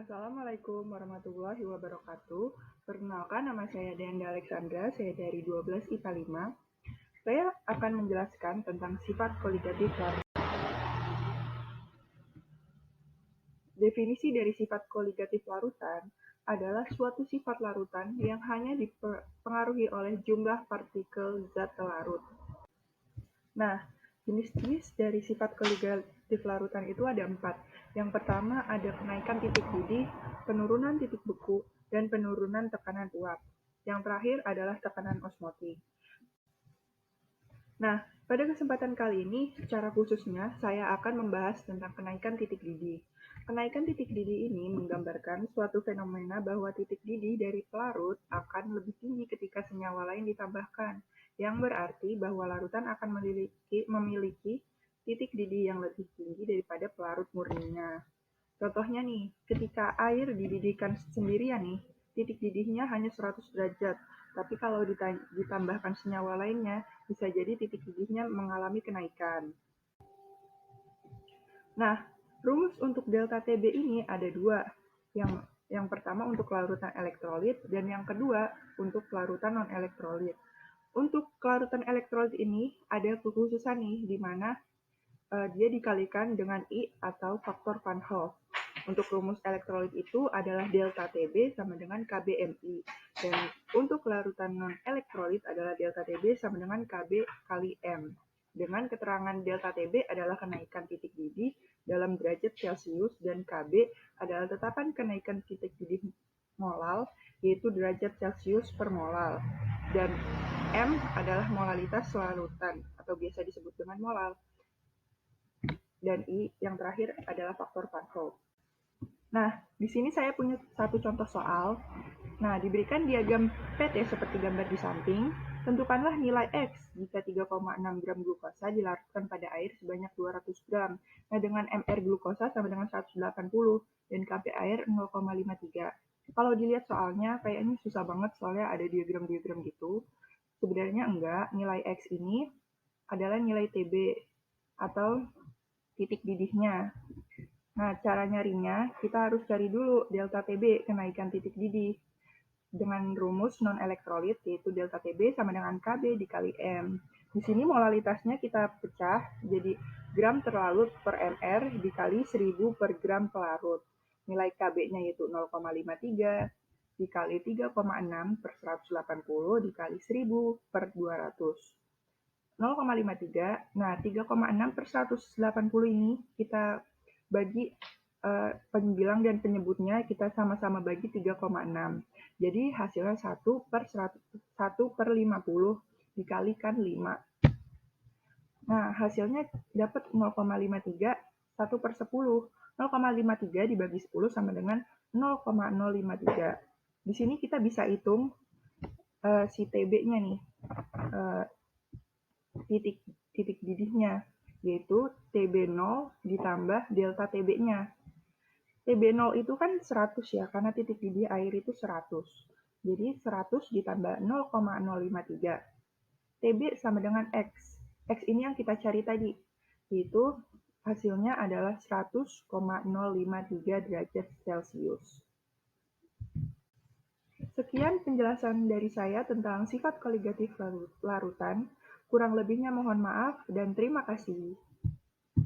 Assalamualaikum warahmatullahi wabarakatuh. Perkenalkan, nama saya Deanda Alexandra, saya dari 12 IPA 5. Saya akan menjelaskan tentang sifat koligatif larutan. Definisi dari sifat koligatif larutan adalah suatu sifat larutan yang hanya dipengaruhi oleh jumlah partikel zat larut. Nah, jenis-jenis dari sifat koligatif larutan itu ada 4. Yang pertama ada kenaikan titik didih, penurunan titik beku, dan penurunan tekanan uap. Yang terakhir adalah tekanan osmotik. Nah, pada kesempatan kali ini, secara khususnya saya akan membahas tentang kenaikan titik didih. Kenaikan titik didih ini menggambarkan suatu fenomena bahwa titik didih dari pelarut akan lebih tinggi ketika senyawa lain ditambahkan, yang berarti bahwa larutan akan memiliki titik didih yang lebih tinggi daripada pelarut murninya. Contohnya nih, ketika air dididihkan sendirian nih, titik didihnya hanya 100 derajat, tapi kalau ditambahkan senyawa lainnya, bisa jadi titik didihnya mengalami kenaikan. Nah, rumus untuk delta TB ini ada 2. Yang pertama untuk larutan elektrolit dan yang kedua untuk larutan non-elektrolit. Untuk larutan elektrolit ini ada kekhususan nih, di mana dia dikalikan dengan I atau faktor Van Hoff. Untuk rumus elektrolit itu adalah delta TB sama dengan KBMI. Dan untuk larutan non-elektrolit adalah delta TB sama dengan KB kali M. Dengan keterangan delta TB adalah kenaikan titik didih dalam derajat Celcius dan KB adalah tetapan kenaikan titik didih molal, yaitu derajat Celcius per molal. Dan M adalah molalitas larutan atau biasa disebut dengan molal. Dan I yang terakhir adalah faktor Van Hoff. Nah, di sini saya punya satu contoh soal. Nah, diberikan diagram PT seperti gambar di samping. Tentukanlah nilai X jika 3,6 gram glukosa dilarutkan pada air sebanyak 200 gram. Nah, dengan MR glukosa sama dengan 180 dan Kp air 0,53. Kalau dilihat soalnya, kayaknya susah banget soalnya ada diagram-diagram gitu. Sebenarnya enggak, nilai X ini adalah nilai TB atau titik didihnya. Nah, cara nyarinya, kita harus cari dulu delta TB, kenaikan titik didih. Dengan rumus non-elektrolit, yaitu delta TB sama dengan KB dikali M. Di sini molalitasnya kita pecah, jadi gram terlarut per mR dikali 1000 per gram pelarut. Nilai KB-nya yaitu 0,53 dikali 3,6 per 180 dikali 1000 per 200. 0,53, nah 3,6 per 180 ini kita bagi penbilang dan penyebutnya kita sama-sama bagi 3,6. Jadi hasilnya 1 per 50 dikalikan 5. Nah, hasilnya dapat 0,53, 1 per 10. 0,53 dibagi 10 sama dengan 0,053. Di sini kita bisa hitung si TB-nya nih, titik didihnya, yaitu TB0 ditambah delta TB-nya. TB0 itu kan 100 ya, karena titik didih air itu 100. Jadi 100 ditambah 0,053. TB sama dengan X. X ini yang kita cari tadi, yaitu hasilnya adalah 100,053 derajat Celcius. Sekian penjelasan dari saya tentang sifat koligatif larutan. Kurang lebihnya mohon maaf dan terima kasih.